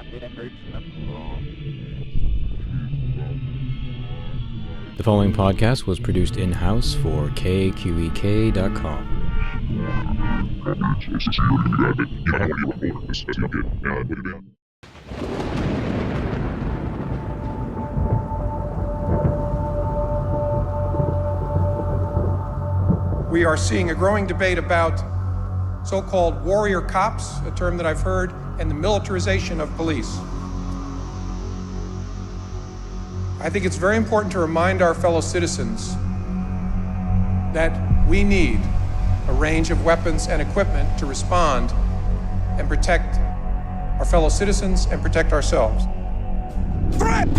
The following podcast was produced in-house for KQEK.com. We are seeing a growing debate about so-called warrior cops, a term that I've heard, and the militarization of police. I think it's very important to remind our fellow citizens that we need a range of weapons and equipment to respond and protect our fellow citizens and protect ourselves. Threat!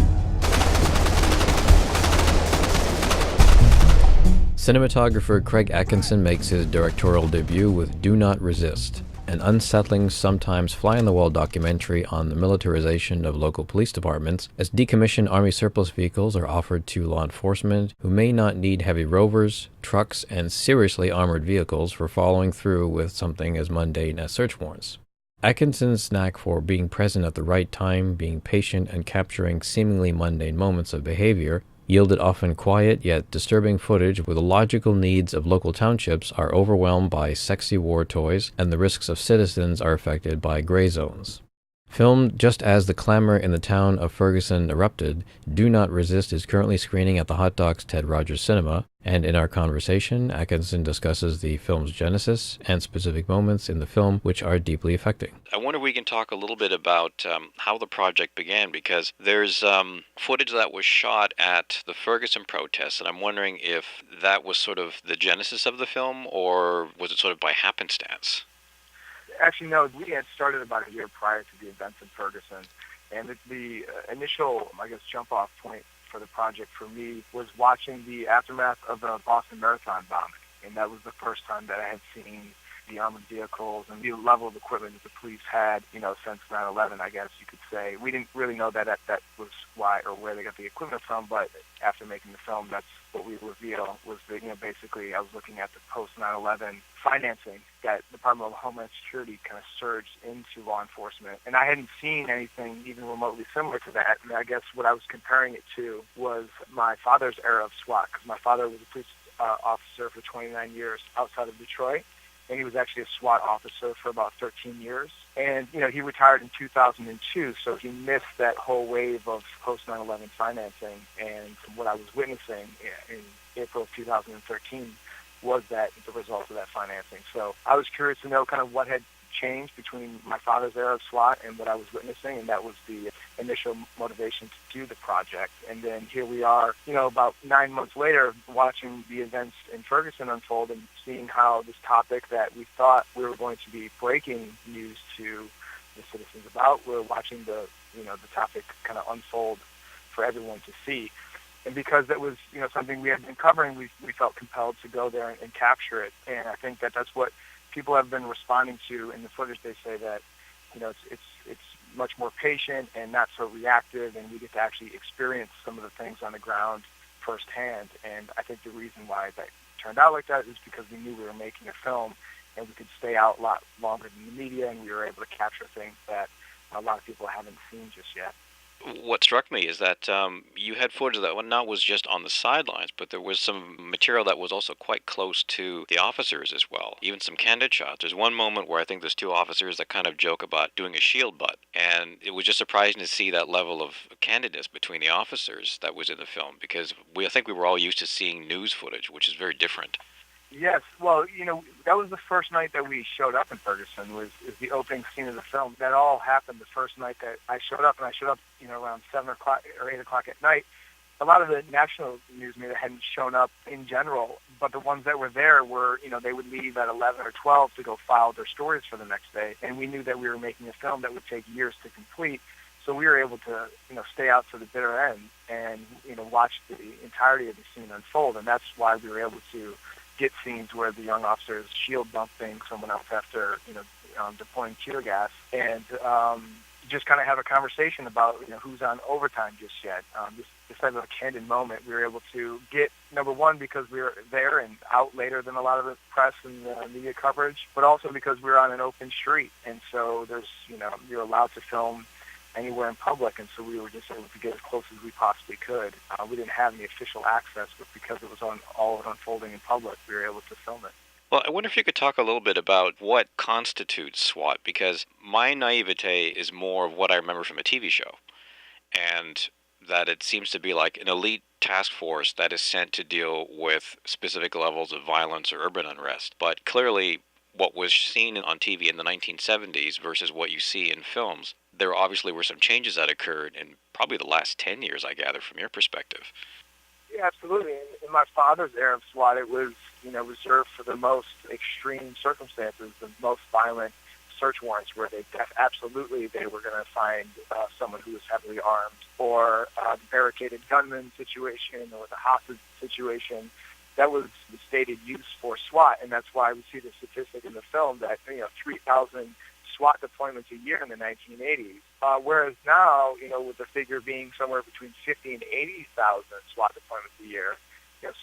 Cinematographer Craig Atkinson makes his directorial debut with Do Not Resist, an unsettling, sometimes fly-on-the-wall documentary on the militarization of local police departments as decommissioned Army surplus vehicles are offered to law enforcement who may not need heavy rovers, trucks, and seriously armored vehicles for following through with something as mundane as search warrants. Atkinson's knack for being present at the right time, being patient, and capturing seemingly mundane moments of behavior yielded often quiet yet disturbing footage where the logical needs of local townships are overwhelmed by sexy war toys and the risks of citizens are affected by gray zones. Filmed just as the clamor in the town of Ferguson erupted, Do Not Resist is currently screening at the Hot Docs Ted Rogers Cinema, and in our conversation, Atkinson discusses the film's genesis and specific moments in the film which are deeply affecting. I wonder if we can talk a little bit about how the project began, because there's footage that was shot at the Ferguson protests, and I'm wondering if that was sort of the genesis of the film, or was it sort of by happenstance? Actually, no, we had started about a year prior to the events in Ferguson, and the initial, jump-off point for the project for me was watching the aftermath of the Boston Marathon bombing, and that was the first time that I had seen the armored vehicles and the level of equipment that the police had, since 9/11, I guess you could say. We didn't really know that was why or where they got the equipment from, but after making the film, that's what we reveal was that, basically I was looking at the post-9/11 financing that the Department of Homeland Security kind of surged into law enforcement. And I hadn't seen anything even remotely similar to that. And I guess what I was comparing it to was my father's era of S.W.A.T, because my father was a police officer for 29 years outside of Detroit. And he was actually a S.W.A.T officer for about 13 years. And, he retired in 2002, so he missed that whole wave of post-9/11 financing. And what I was witnessing in April of 2013 was that the result of that financing. So I was curious to know kind of what had changed between my father's era of S.W.A.T and what I was witnessing, and that was the initial motivation to do the project. And then here we are, about 9 months later, watching the events in Ferguson unfold and seeing how this topic that we thought we were going to be breaking news to the citizens about, we're watching the topic kind of unfold for everyone to see. And because that was, something we had been covering, we felt compelled to go there and capture it. And I think that that's what people have been responding to in the footage. They say that, it's much more patient and not so reactive, and we get to actually experience some of the things on the ground firsthand. And I think the reason why that turned out like that is because we knew we were making a film, and we could stay out a lot longer than the media, and we were able to capture things that a lot of people haven't seen just yet. What struck me is that you had footage that not was just on the sidelines, but there was some material that was also quite close to the officers as well, even some candid shots. There's one moment where I think there's two officers that kind of joke about doing a shield butt, and it was just surprising to see that level of candidness between the officers that was in the film, because I think we were all used to seeing news footage, which is very different. Yes, well, that was the first night that we showed up in Ferguson, is the opening scene of the film. That all happened the first night that I showed up, and I showed up, around 7 o'clock or 8 o'clock at night. A lot of the national news media hadn't shown up in general, but the ones that were there were, they would leave at 11 or 12 to go file their stories for the next day, and we knew that we were making a film that would take years to complete, so we were able to, stay out to the bitter end and, watch the entirety of the scene unfold, and that's why we were able to get scenes where the young officers shield bumping someone else after, deploying tear gas, and just kind of have a conversation about, who's on overtime just yet. This type of a candid moment we were able to get, number one, because we were there and out later than a lot of the press and media coverage, but also because we were on an open street. And so there's, you're allowed to film anywhere in public, and so we were just able to get as close as we possibly could. We didn't have any official access, but because it was all unfolding in public, we were able to film it. Well, I wonder if you could talk a little bit about what constitutes SWAT, because my naivete is more of what I remember from a TV show, and that it seems to be like an elite task force that is sent to deal with specific levels of violence or urban unrest. But clearly, what was seen on TV in the 1970s versus what you see in films, there obviously were some changes that occurred in probably the last 10 years, I gather, from your perspective. Yeah, absolutely. In my father's era of SWAT, it was, reserved for the most extreme circumstances, the most violent search warrants where absolutely they were going to find someone who was heavily armed, or the barricaded gunman situation, or the hostage situation. That was the stated use for SWAT, and that's why we see the statistic in the film that 3,000 SWAT deployments a year in the 1980s, whereas now, with the figure being somewhere between 50 and 80,000 SWAT deployments a year,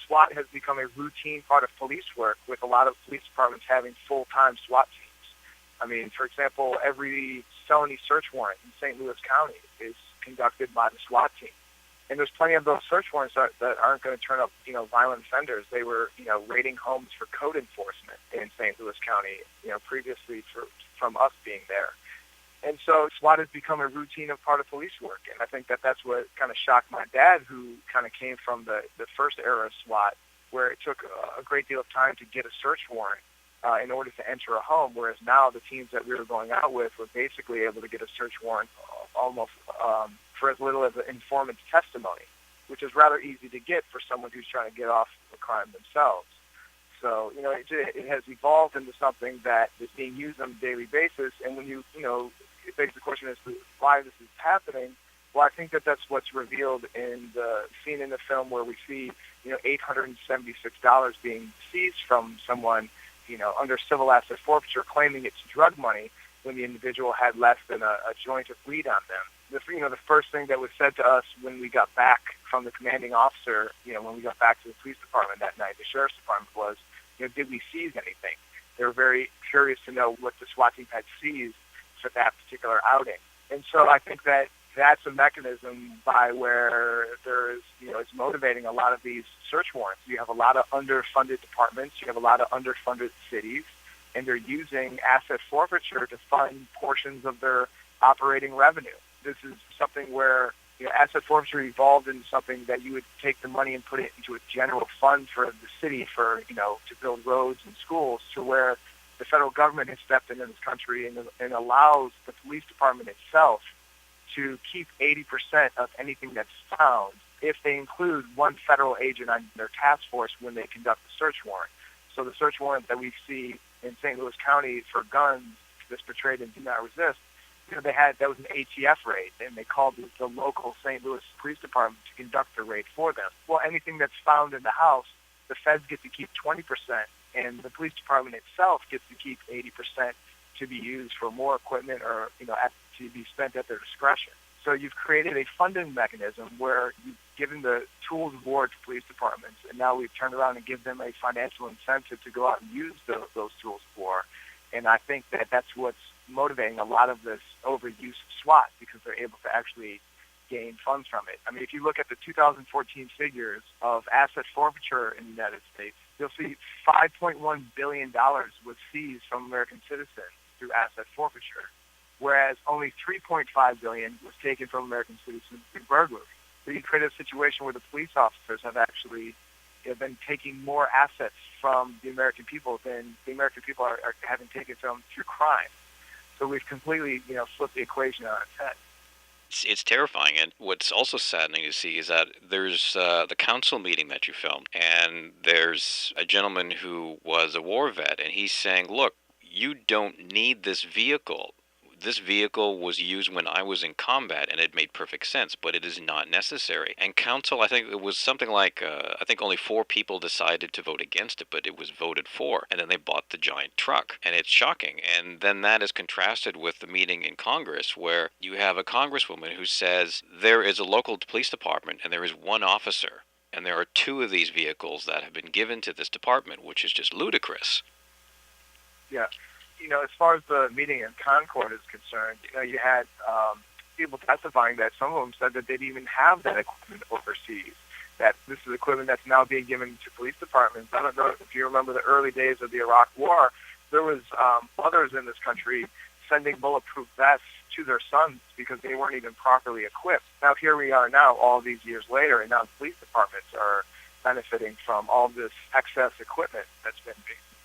SWAT has become a routine part of police work, with a lot of police departments having full-time SWAT teams. I mean, for example, every felony search warrant in St. Louis County is conducted by the SWAT team. And there's plenty of those search warrants that aren't going to turn up, violent offenders. They were, raiding homes for code enforcement in St. Louis County, previously from us being there. And so SWAT has become a routine of part of police work. And I think that that's what kind of shocked my dad, who kind of came from the first era of SWAT, where it took a great deal of time to get a search warrant in order to enter a home, whereas now the teams that we were going out with were basically able to get a search warrant almost for as little as an informant's testimony, which is rather easy to get for someone who's trying to get off the crime themselves. So, it has evolved into something that is being used on a daily basis. And when it begs the question as to why this is happening, well, I think that that's what's revealed in the scene in the film where we see, $876 being seized from someone, under civil asset forfeiture, claiming it's drug money when the individual had less than a joint of weed on them. The first thing that was said to us when we got back from the commanding officer, when we got back to the police department that night, the sheriff's department, was, did we seize anything? They were very curious to know what the SWAT team had seized for that particular outing. And so I think that that's a mechanism by where there's, it's motivating a lot of these search warrants. You have a lot of underfunded departments, you have a lot of underfunded cities, and they're using asset forfeiture to fund portions of their operating revenue. This is something where asset forfeiture evolved into something that you would take the money and put it into a general fund for the city for, to build roads and schools, to where the federal government has stepped into this country and allows the police department itself to keep 80% of anything that's found if they include one federal agent on their task force when they conduct the search warrant. So the search warrant that we see in St. Louis County for guns that's portrayed in Do Not Resist, that was an ATF raid, and they called the local St. Louis Police Department to conduct the raid for them. Well, anything that's found in the house, the feds get to keep 20%, and the police department itself gets to keep 80% to be used for more equipment or, to be spent at their discretion. So you've created a funding mechanism where you've given the tools of war to police departments, and now we've turned around and give them a financial incentive to go out and use those tools of war. And I think that that's what's motivating a lot of this overuse of SWAT, because they're able to actually gain funds from it. I mean, if you look at the 2014 figures of asset forfeiture in the United States, you'll see $5.1 billion was seized from American citizens through asset forfeiture, whereas only $3.5 billion was taken from American citizens through burglary. So you create a situation where the police officers have actually been taking more assets from the American people than the American people are having taken from through crime. So we've completely, flipped the equation on its head. It's terrifying, and what's also saddening to see is that there's the council meeting that you filmed, and there's a gentleman who was a war vet, and he's saying, look, you don't need this vehicle. This vehicle was used when I was in combat, and it made perfect sense, but it is not necessary. And council, I think it was something like, I think only 4 people decided to vote against it, but it was voted for, and then they bought the giant truck. And it's shocking. And then that is contrasted with the meeting in Congress, where you have a congresswoman who says there is a local police department, and there is one officer, and there are 2 of these vehicles that have been given to this department, which is just ludicrous. Yeah. As far as the meeting in Concord is concerned, you had people testifying that some of them said that they didn't even have that equipment overseas, that this is equipment that's now being given to police departments. I don't know if you remember the early days of the Iraq War. There was mothers in this country sending bulletproof vests to their sons because they weren't even properly equipped. Now here we are now, all these years later, and now the police departments are benefiting from all this excess equipment that's been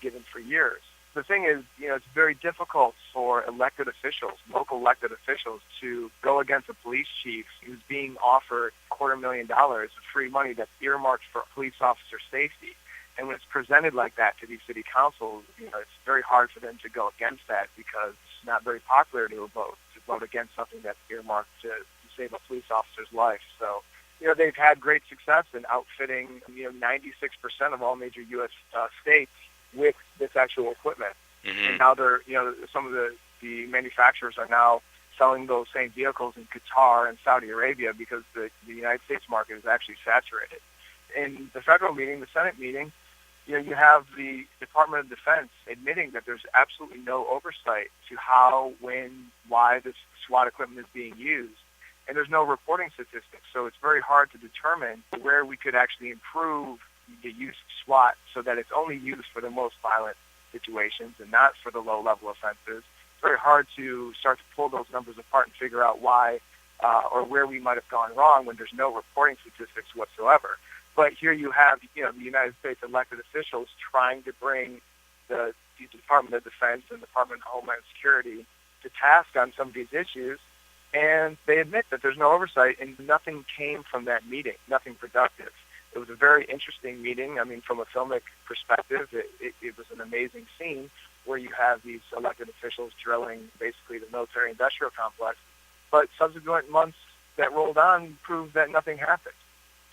given for years. The thing is, it's very difficult for elected officials, local elected officials, to go against a police chief who's being offered $250,000 of free money that's earmarked for police officer safety. And when it's presented like that to these city councils, it's very hard for them to go against that because it's not very popular to vote against something that's earmarked to save a police officer's life. So, they've had great success in outfitting, 96% of all major U.S. States with this actual equipment. Mm-hmm. And now they're, some of the manufacturers are now selling those same vehicles in Qatar and Saudi Arabia because the United States market is actually saturated. In the federal meeting, the Senate meeting, you have the Department of Defense admitting that there's absolutely no oversight to how, when, why this SWAT equipment is being used. And there's no reporting statistics. So it's very hard to determine where we could actually improve the use of SWAT so that it's only used for the most violent situations and not for the low-level offenses. It's very hard to start to pull those numbers apart and figure out why or where we might have gone wrong when there's no reporting statistics whatsoever. But here you have, the United States elected officials trying to bring the Department of Defense and the Department of Homeland Security to task on some of these issues, and they admit that there's no oversight, and nothing came from that meeting, nothing productive. It was a very interesting meeting. I mean, from a filmic perspective, it was an amazing scene where you have these elected officials drilling basically the military-industrial complex, but subsequent months that rolled on proved that nothing happened.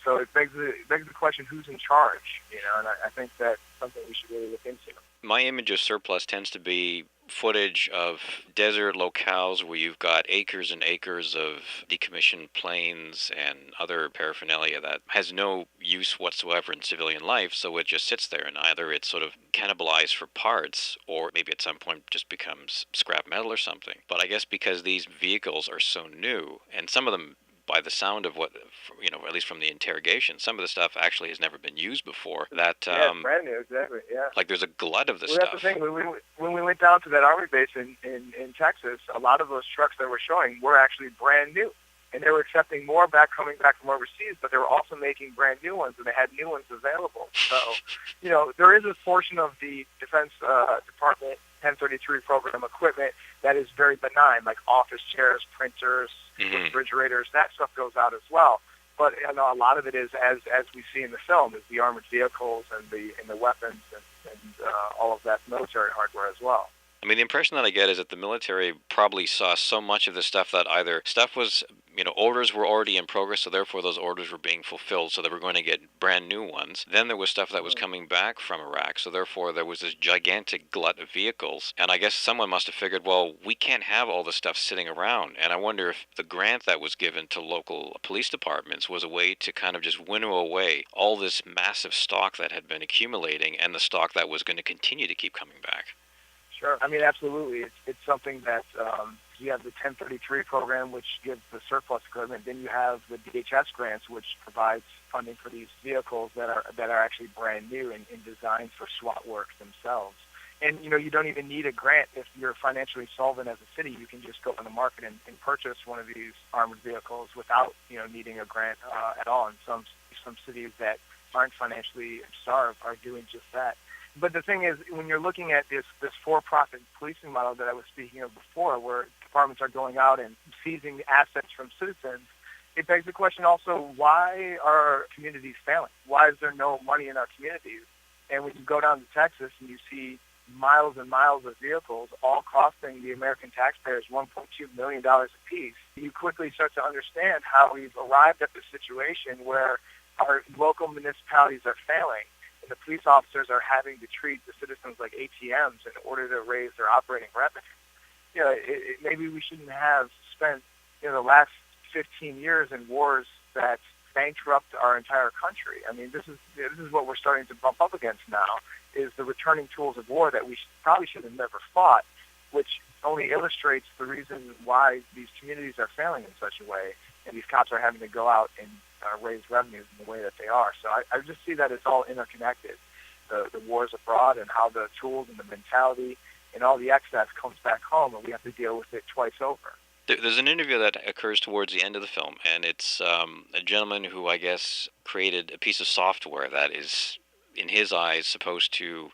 So it begs the question, who's in charge? And I think that's something we should really look into. My image of surplus tends to be footage of desert locales where you've got acres and acres of decommissioned planes and other paraphernalia that has no use whatsoever in civilian life, so it just sits there, and either it's sort of cannibalized for parts or maybe at some point just becomes scrap metal or something. But I guess because these vehicles are so new, and some of them, by the sound of what, at least from the interrogation, some of the stuff actually has never been used before. That it's brand new, exactly. Yeah. Like there's a glut of the stuff. That's the thing. When we went down to that Army base in Texas, a lot of those trucks that were showing were actually brand new, and they were accepting more coming back from overseas, but they were also making brand new ones, and they had new ones available. So, there is a portion of the Defense Department 1033 program equipment that is very benign, like office chairs, printers, refrigerators. That stuff goes out as well. But a lot of it is, as we see in the film, is the armored vehicles and the weapons and all of that military hardware as well. I mean, the impression that I get is that the military probably saw so much of the stuff that either stuff was, orders were already in progress, so therefore those orders were being fulfilled, so they were going to get brand new ones. Then there was stuff that was coming back from Iraq, so therefore there was this gigantic glut of vehicles. And I guess someone must have figured, well, we can't have all this stuff sitting around. And I wonder if the grant that was given to local police departments was a way to kind of just winnow away all this massive stock that had been accumulating and the stock that was going to continue to keep coming back. Sure. I mean, absolutely. It's something that you have the 1033 program, which gives the surplus equipment. Then you have the DHS grants, which provides funding for these vehicles that are actually brand new and designed for SWAT work themselves. And, you don't even need a grant if you're financially solvent as a city. You can just go on the market and purchase one of these armored vehicles without, needing a grant at all. And some cities that aren't financially starved are doing just that. But the thing is, when you're looking at this for-profit policing model that I was speaking of before, where departments are going out and seizing assets from citizens, it begs the question also, why are communities failing? Why is there no money in our communities? And when you go down to Texas and you see miles and miles of vehicles all costing the American taxpayers $1.2 million apiece, you quickly start to understand how we've arrived at this situation where our local municipalities are failing. The police officers are having to treat the citizens like ATMs in order to raise their operating revenue. Maybe we shouldn't have spent the last 15 years in wars that bankrupt our entire country. I mean, this is what we're starting to bump up against now, is the returning tools of war that we probably should have never fought, which only illustrates the reason why these communities are failing in such a way, and these cops are having to go out and raise revenues in the way that they are. So I just see that it's all interconnected. The wars abroad and how the tools and the mentality and all the excess comes back home, and we have to deal with it twice over. There's an interview that occurs towards the end of the film, and it's a gentleman who I guess created a piece of software that is, in his eyes, supposed to.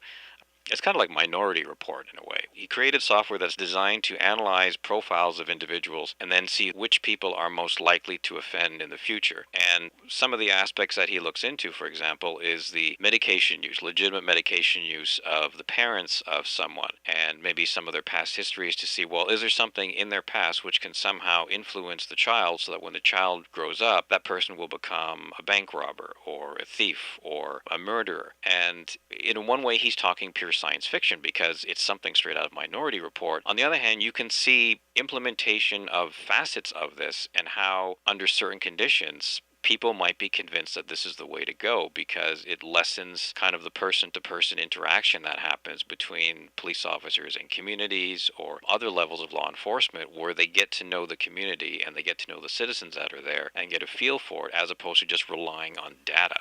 It's kind of like Minority Report in a way. He created software that's designed to analyze profiles of individuals and then see which people are most likely to offend in the future. And some of the aspects that he looks into, for example, is the medication use, legitimate medication use of the parents of someone, and maybe some of their past histories to see, well, is there something in their past which can somehow influence the child so that when the child grows up, that person will become a bank robber or a thief or a murderer. And in one way, he's talking pure science fiction because it's something straight out of Minority Report. On the other hand, you can see implementation of facets of this and how, under certain conditions, people might be convinced that this is the way to go because it lessens kind of the person-to-person interaction that happens between police officers and communities or other levels of law enforcement where they get to know the community and they get to know the citizens that are there and get a feel for it as opposed to just relying on data.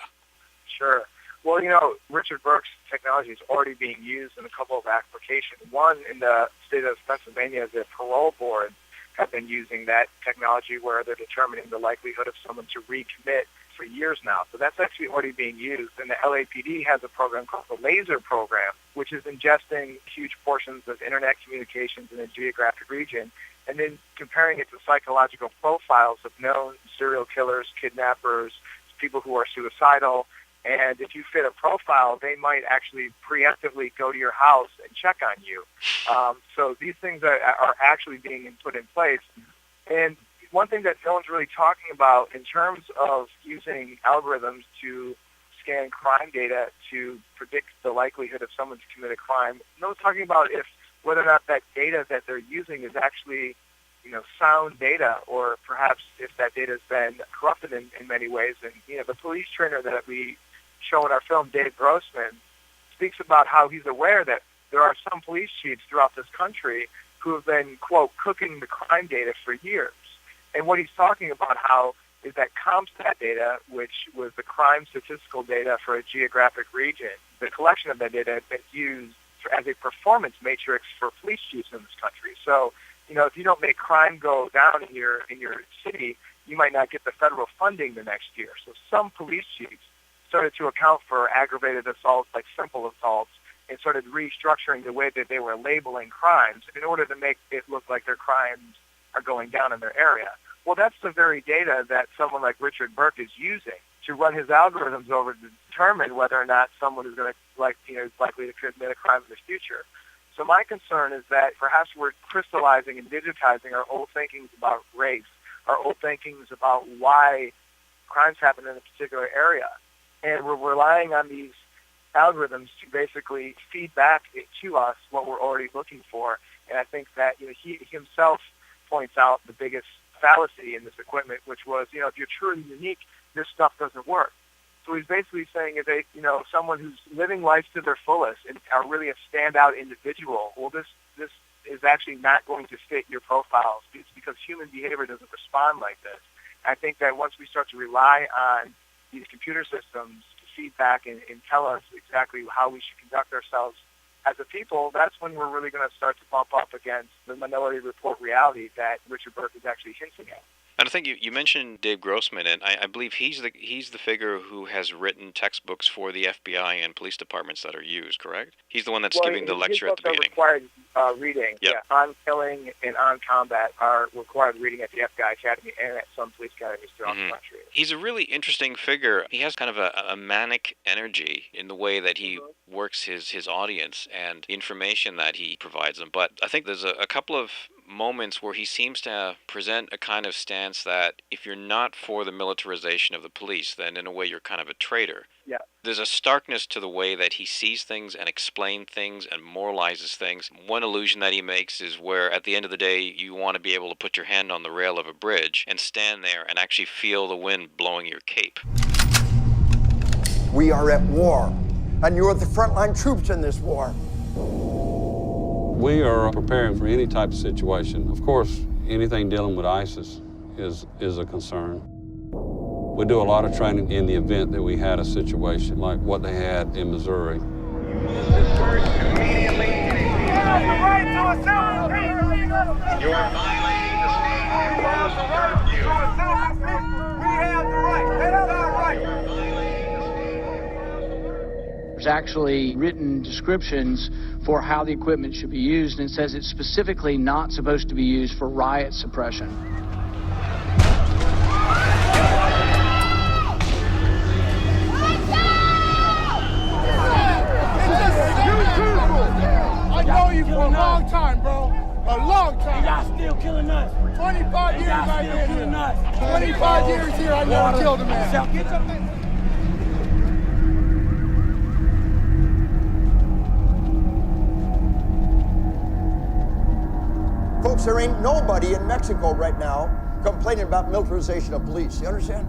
Sure. Well, Richard Burke's technology is already being used in a couple of applications. One, in the state of Pennsylvania, the parole board have been using that technology where they're determining the likelihood of someone to recommit for years now. So that's actually already being used. And the LAPD has a program called the LASER program, which is ingesting huge portions of internet communications in a geographic region and then comparing it to psychological profiles of known serial killers, kidnappers, people who are suicidal. And if you fit a profile, they might actually preemptively go to your house and check on you. So these things are actually being put in place. And one thing that no one's really talking about in terms of using algorithms to scan crime data to predict the likelihood of someone to commit a crime, no one's talking about whether or not that data that they're using is actually sound data, or perhaps if that data has been corrupted in many ways. And, the police trainer that we show in our film, Dave Grossman, speaks about how he's aware that there are some police chiefs throughout this country who have been, quote, cooking the crime data for years. And what he's talking about is that CompStat data, which was the crime statistical data for a geographic region, the collection of that data had been used as a performance matrix for police chiefs in this country. So, if you don't make crime go down in your city, you might not get the federal funding the next year. So some police chiefs started to account for aggravated assaults like simple assaults and started restructuring the way that they were labeling crimes in order to make it look like their crimes are going down in their area. Well, that's the very data that someone like Richard Burke is using to run his algorithms over to determine whether or not someone is going to is likely to commit a crime in the future. So my concern is that perhaps we're crystallizing and digitizing our old thinkings about race, our old thinkings about why crimes happen in a particular area. And we're relying on these algorithms to basically feed back to us what we're already looking for. And I think that he himself points out the biggest fallacy in this equipment, which was, if you're truly unique, this stuff doesn't work. So he's basically saying if someone who's living life to their fullest and are really a standout individual, well, this is actually not going to fit your profiles. It's because human behavior doesn't respond like this. I think that once we start to rely on these computer systems to feed back and tell us exactly how we should conduct ourselves as a people, that's when we're really going to start to bump up against the Minority Report reality that Richard Burke is actually hinting at. And I think you mentioned Dave Grossman, and I believe he's the figure who has written textbooks for the FBI and police departments that are used, correct? He's the one that's giving the lecture at the beginning. Required reading. Yep. Yeah, On Killing and On Combat are required reading at the FBI Academy and at some police academies throughout the country. He's a really interesting figure. He has kind of a manic energy in the way that he works his audience and the information that he provides them. But I think there's a couple of moments where he seems to present a kind of stance that if you're not for the militarization of the police, then in a way you're kind of a traitor. Yeah. There's a starkness to the way that he sees things and explains things and moralizes things. One allusion that he makes is where at the end of the day you want to be able to put your hand on the rail of a bridge and stand there and actually feel the wind blowing your cape. We are at war, and you're the frontline troops in this war. We are preparing for any type of situation. Of course, anything dealing with ISIS is a concern. We do a lot of training in the event that we had a situation like what they had in Missouri. There's actually written descriptions for how the equipment should be used, and it says it's specifically not supposed to be used for riot suppression. I know you for a long time, bro. A long time. Y'all still killing us. 25 years I've been here. 25 years here, I never killed a man. Folks, there ain't nobody in Mexico right now complaining about militarization of police. You understand?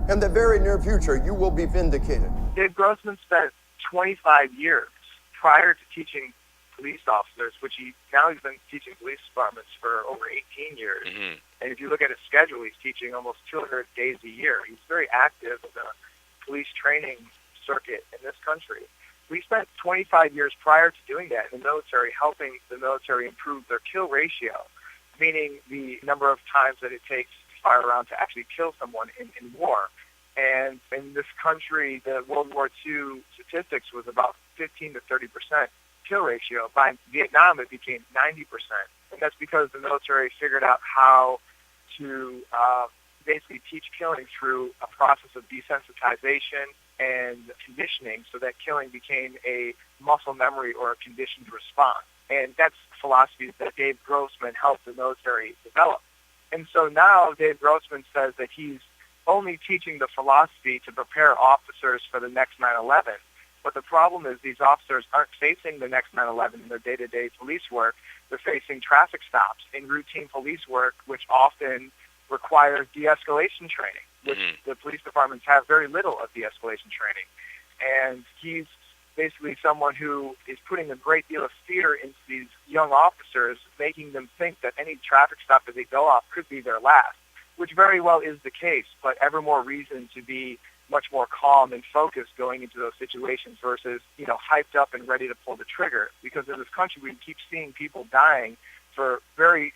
In the very near future, you will be vindicated. Dave Grossman spent 25 years prior to teaching police officers, which he's been teaching police departments for over 18 years. Mm-hmm. And if you look at his schedule, he's teaching almost 200 days a year. He's very active in the police training circuit in this country. We spent 25 years prior to doing that in the military, helping the military improve their kill ratio, meaning the number of times that it takes to fire a round to actually kill someone in war. And in this country, the World War II statistics was about 15 to 30% kill ratio. By Vietnam, it became 90%. And that's because the military figured out how to basically teach killing through a process of desensitization and conditioning so that killing became a muscle memory or a conditioned response. And that's philosophies that Dave Grossman helped the military develop. And so now Dave Grossman says that he's only teaching the philosophy to prepare officers for the next 9/11. But the problem is these officers aren't facing the next 9/11 in their day-to-day police work. They're facing traffic stops in routine police work, which often requires de-escalation training, which the police departments have very little of de-escalation training. And he's basically someone who is putting a great deal of fear into these young officers, making them think that any traffic stop that they go off could be their last, which very well is the case, but ever more reason to be much more calm and focused going into those situations versus, hyped up and ready to pull the trigger. Because in this country, we keep seeing people dying for very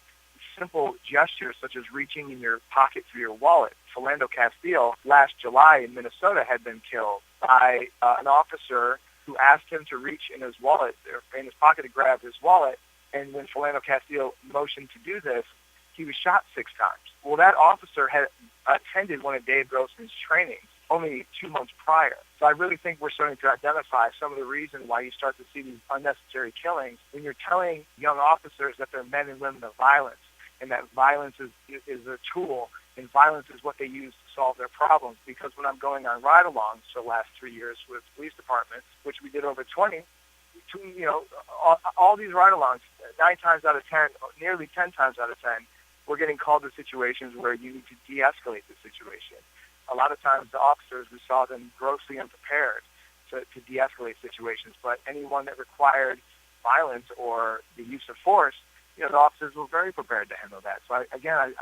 simple gestures such as reaching in your pocket for your wallet. Philando Castile last July in Minnesota had been killed by an officer who asked him to reach in his wallet, in his pocket to grab his wallet, and when Philando Castile motioned to do this, he was shot 6 times. Well, that officer had attended one of Dave Grossman's trainings only 2 months prior. So I really think we're starting to identify some of the reason why you start to see these unnecessary killings when you're telling young officers that they're men and women of violence, and that violence is a tool, and violence is what they use to solve their problems. Because when I'm going on ride-alongs for the last 3 years with police departments, which we did over 20, all these ride-alongs, 9 times out of 10, nearly 10 times out of 10, we're getting called to situations where you need to de-escalate the situation. A lot of times the officers, we saw them grossly unprepared to de-escalate situations, but anyone that required violence or the use of force, the officers were very prepared to handle that. So I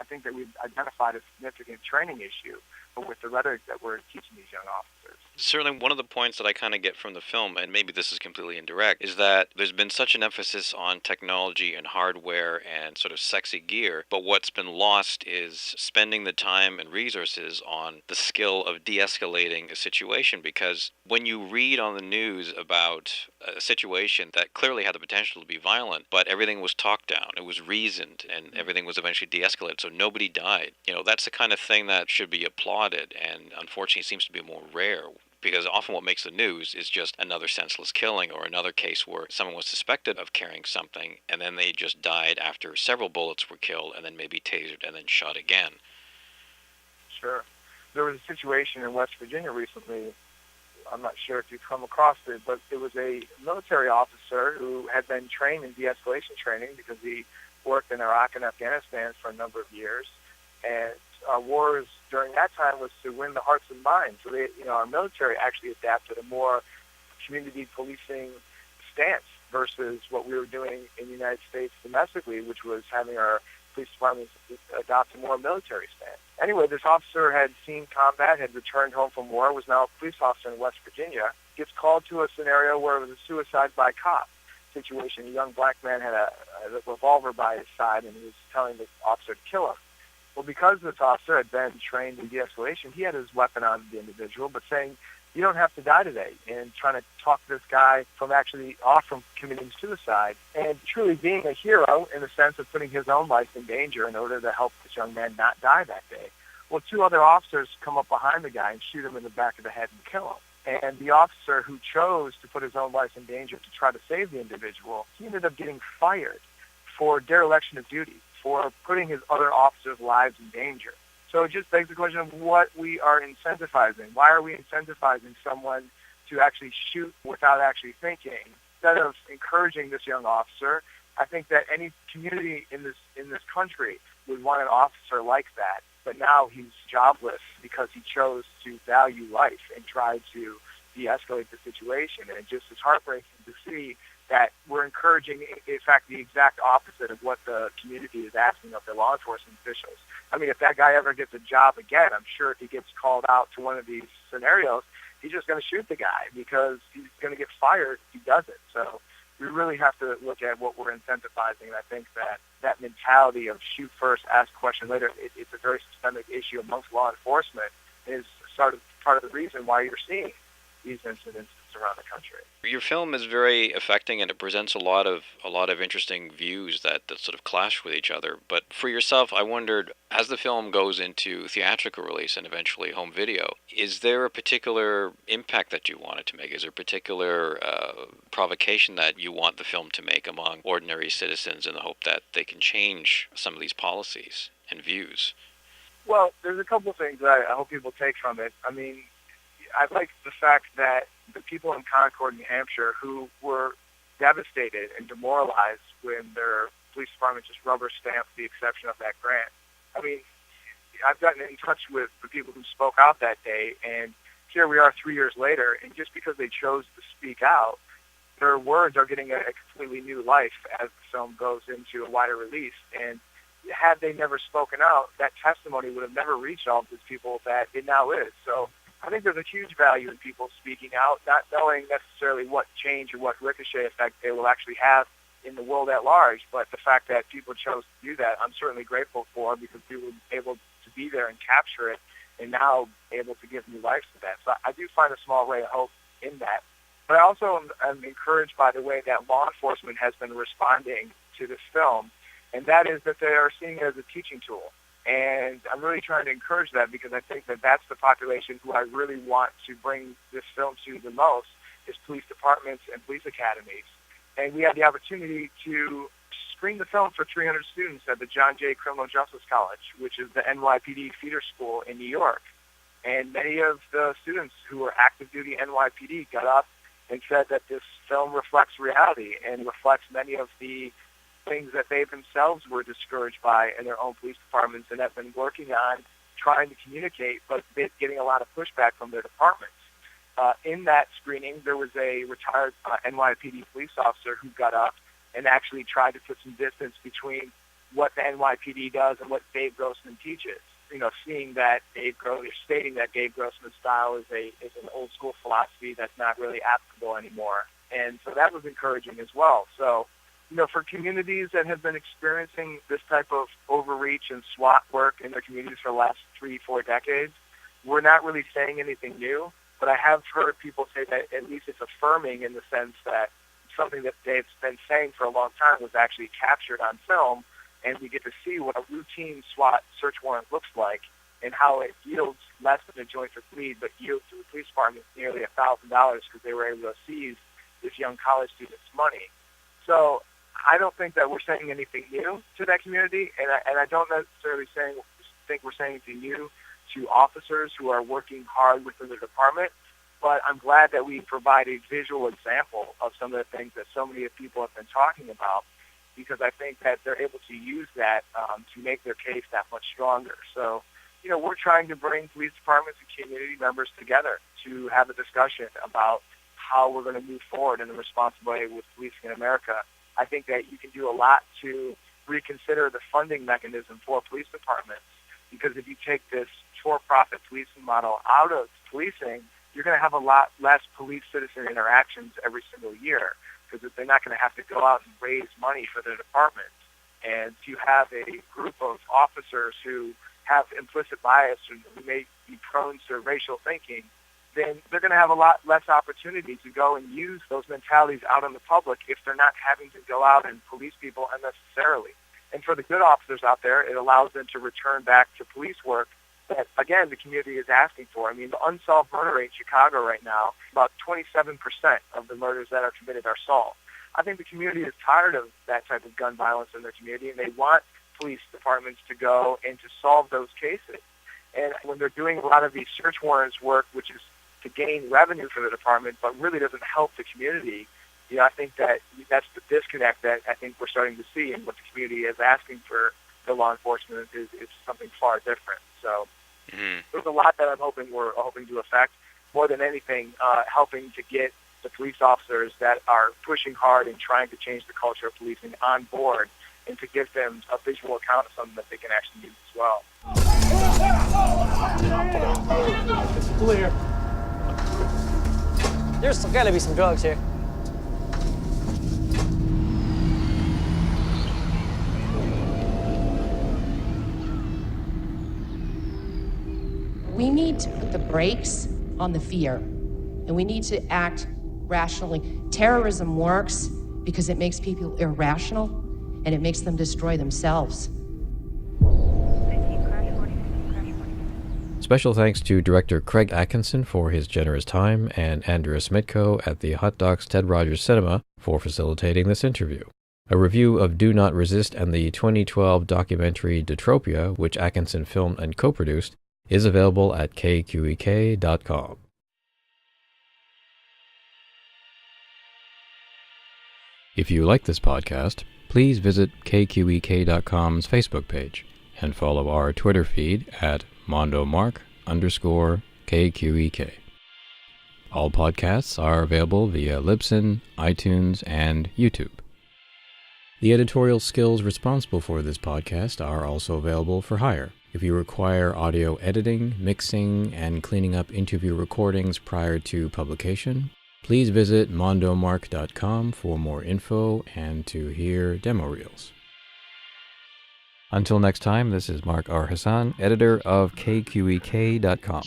think that we've identified a significant training issue with the rhetoric that we're teaching these young officers. Certainly one of the points that I kind of get from the film, and maybe this is completely indirect, is that there's been such an emphasis on technology and hardware and sort of sexy gear, but what's been lost is spending the time and resources on the skill of de-escalating a situation. Because when you read on the news about a situation that clearly had the potential to be violent, but everything was talked down, it was reasoned, and everything was eventually de-escalated, so nobody died. That's the kind of thing that should be applauded, and unfortunately seems to be more rare. Because often what makes the news is just another senseless killing or another case where someone was suspected of carrying something and then they just died after several bullets were killed and then maybe tasered and then shot again. Sure. There was a situation in West Virginia recently, I'm not sure if you've come across it, but it was a military officer who had been trained in de-escalation training because he worked in Iraq and Afghanistan for a number of years. And wars during that time was to win the hearts and minds. So our military actually adapted a more community policing stance versus what we were doing in the United States domestically, which was having our police departments adopt a more military stance. Anyway, this officer had seen combat, had returned home from war, was now a police officer in West Virginia, gets called to a scenario where it was a suicide by cop situation. A young black man had a revolver by his side and he was telling the officer to kill him. Well, because this officer had been trained in de-escalation, he had his weapon on the individual, but saying, you don't have to die today, and trying to talk this guy from actually off from committing suicide, and truly being a hero in the sense of putting his own life in danger in order to help this young man not die that day. Well, two other officers come up behind the guy and shoot him in the back of the head and kill him. And the officer who chose to put his own life in danger to try to save the individual, he ended up getting fired for dereliction of duty, for putting his other officers' lives in danger. So it just begs the question of what we are incentivizing. Why are we incentivizing someone to actually shoot without actually thinking? Instead of encouraging this young officer, I think that any community in this country would want an officer like that. But now he's jobless because he chose to value life and try to de-escalate the situation. And it just is heartbreaking to see that we're encouraging, in fact, the exact opposite of what the community is asking of the law enforcement officials. I mean, if that guy ever gets a job again, I'm sure if he gets called out to one of these scenarios, he's just going to shoot the guy because he's going to get fired if he does it. So we really have to look at what we're incentivizing. And I think that mentality of shoot first, ask question later, it's a very systemic issue amongst law enforcement, is sort of part of the reason why you're seeing these incidents around the country. Your film is very affecting, and it presents a lot of interesting views that sort of clash with each other. But for yourself, I wondered, as the film goes into theatrical release and eventually home video, is there a particular impact that you wanted to make? Is there a particular provocation that you want the film to make among ordinary citizens in the hope that they can change some of these policies and views? Well, there's a couple of things that I hope people take from it. I mean, I like the fact that the people in Concord, New Hampshire, who were devastated and demoralized when their police department just rubber stamped the exception of that grant. I mean, I've gotten in touch with the people who spoke out that day, and here we are 3 years later, and just because they chose to speak out, their words are getting a completely new life as the film goes into a wider release. And had they never spoken out, that testimony would have never reached all of these people that it now is. So I think there's a huge value in people speaking out, not knowing necessarily what change or what ricochet effect they will actually have in the world at large, but the fact that people chose to do that, I'm certainly grateful for, because people were able to be there and capture it and now able to give new life to that. So I do find a small ray of hope in that. But I also am encouraged by the way that law enforcement has been responding to this film, and that is that they are seeing it as a teaching tool. And I'm really trying to encourage that, because I think that that's the population who I really want to bring this film to the most, is police departments and police academies. And we had the opportunity to screen the film for 300 students at the John Jay Criminal Justice College, which is the NYPD feeder school in New York. And many of the students who were active duty NYPD got up and said that this film reflects reality and reflects many of the things that they themselves were discouraged by in their own police departments and have been working on trying to communicate, but getting a lot of pushback from their departments. In that screening, there was a retired NYPD police officer who got up and actually tried to put some distance between what the NYPD does and what Dave Grossman teaches. You know, stating that Dave Grossman's style is an old school philosophy that's not really applicable anymore. And so that was encouraging as well. So, you know, for communities that have been experiencing this type of overreach and SWAT work in their communities for the last 3-4 decades, we're not really saying anything new, but I have heard people say that at least it's affirming in the sense that something that they've been saying for a long time was actually captured on film, and we get to see what a routine SWAT search warrant looks like and how it yields less than a joint for plea, but yields to the police department nearly $1,000 because they were able to seize this young college student's money. So I don't think that we're saying anything new to that community, and I don't necessarily think we're saying anything new to officers who are working hard within the department, but I'm glad that we provide a visual example of some of the things that so many people have been talking about, because I think that they're able to use that to make their case that much stronger. So, you know, we're trying to bring police departments and community members together to have a discussion about how we're going to move forward in a responsible way with policing in America. I think that you can do a lot to reconsider the funding mechanism for police departments, because if you take this for-profit policing model out of policing, you're going to have a lot less police-citizen interactions every single year, because they're not going to have to go out and raise money for their departments. And if you have a group of officers who have implicit bias and who may be prone to racial thinking, then they're going to have a lot less opportunity to go and use those mentalities out in the public if they're not having to go out and police people unnecessarily. And for the good officers out there, it allows them to return back to police work that, again, the community is asking for. I mean, the unsolved murder rate in Chicago right now, about 27% of the murders that are committed are solved. I think the community is tired of that type of gun violence in their community, and they want police departments to go and to solve those cases. And when they're doing a lot of these search warrants work, which is to gain revenue for the department, but really doesn't help the community, I think that that's the disconnect that I think we're starting to see, and what the community is asking for the law enforcement is something far different. So there's a lot that we're hoping to affect. More than anything, helping to get the police officers that are pushing hard and trying to change the culture of policing on board, and to give them a visual account of something that they can actually use as well. It's clear. There's got to be some drugs here. We need to put the brakes on the fear, and we need to act rationally. Terrorism works because it makes people irrational, and it makes them destroy themselves. Special thanks to director Craig Atkinson for his generous time, and Andrea Smitko at the Hot Docs Ted Rogers Cinema for facilitating this interview. A review of Do Not Resist and the 2012 documentary Deutopia, which Atkinson filmed and co-produced, is available at KQEK.com. If you like this podcast, please visit KQEK.com's Facebook page and follow our Twitter feed at mondomark_KQEK. All podcasts are available via Libsyn, iTunes, and YouTube. The editorial skills responsible for this podcast are also available for hire. If you require audio editing, mixing, and cleaning up interview recordings prior to publication, please visit mondomark.com for more info and to hear demo reels. Until next time, this is Mark R. Hassan, editor of KQEK.com.